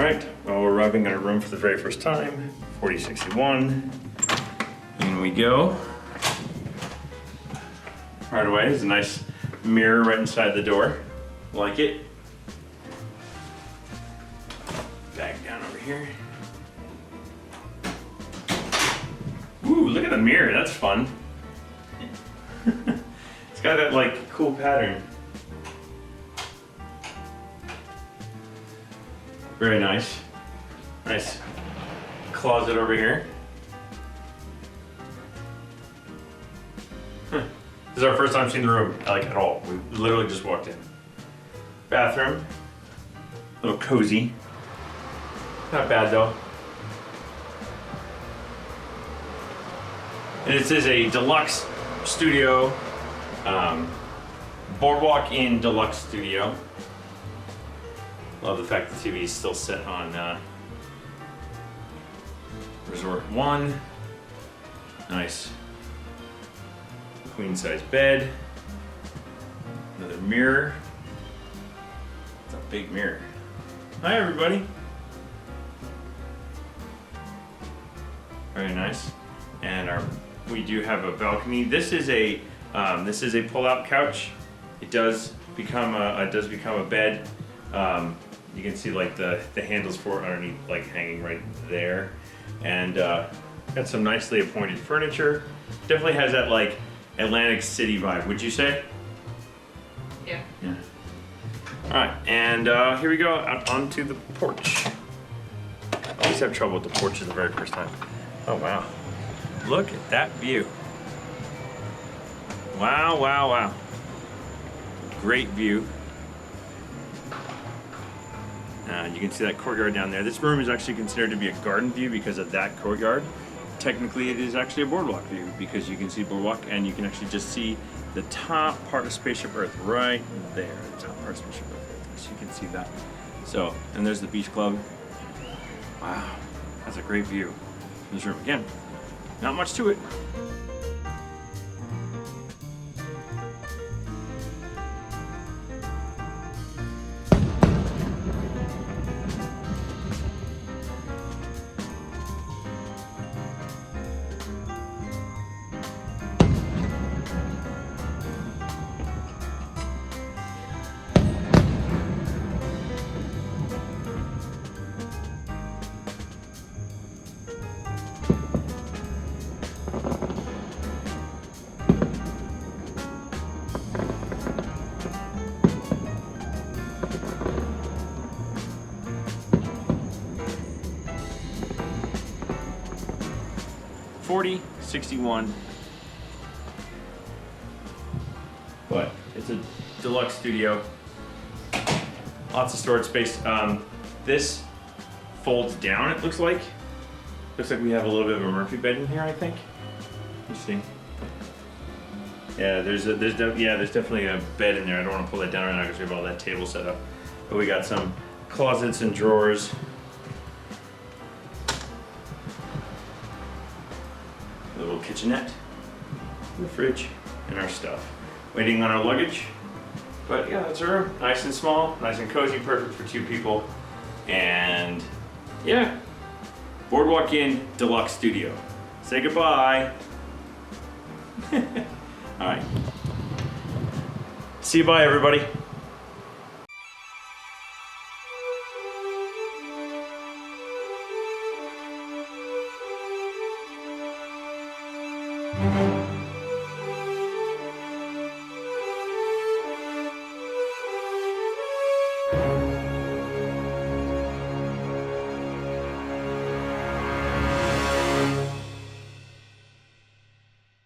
Alright, well, we're arriving at our room for the very first time. 4061. In we go. Right away, there's a nice mirror right inside the door. Like it. Bag down over here. Ooh, look at the mirror, that's fun. It's got that like cool pattern. Very nice. Nice closet over here. This is our first time seeing the room, like at all. We literally just walked in. Bathroom. A little cozy. Not bad though. And this is a deluxe studio. Boardwalk Inn Deluxe studio. Love the fact the TV is still set on Resort 1. Nice queen size bed. Another mirror. It's a big mirror. Hi everybody. Very nice. And we do have a balcony. This is a pull-out couch. It does become a bed. You can see like the handles for it underneath, like hanging right there, and got some nicely appointed furniture. Definitely has that like Atlantic City vibe. Would you say? Yeah. Yeah. All right, and here we go out onto the porch. I always have trouble with the porches the very first time. Oh wow! Look at that view. Wow! Wow! Wow! Great view. You can see that courtyard down there. This room is actually considered to be a garden view because of that courtyard. Technically, it is actually a boardwalk view because you can see boardwalk and you can actually just see the top part of Spaceship Earth right there. The top part of Spaceship Earth. So you can see that. So, and there's the beach club. Wow, that's a great view. This room again, not much to it. $40.61, but it's a deluxe studio. Lots of storage space. This folds down. It looks like. Looks like we have a little bit of a Murphy bed in here. I think. Interesting. Yeah, there's definitely a bed in there. I don't want to pull that down right now because we have all that table set up. But we got some closets and drawers. A little kitchenette, the fridge, and our stuff. Waiting on our luggage. But yeah, that's our room. Nice and small, nice and cozy, perfect for 2 people. And yeah, Boardwalk Inn Deluxe Studio. Say goodbye. All right. See you bye, everybody. Mm-hmm.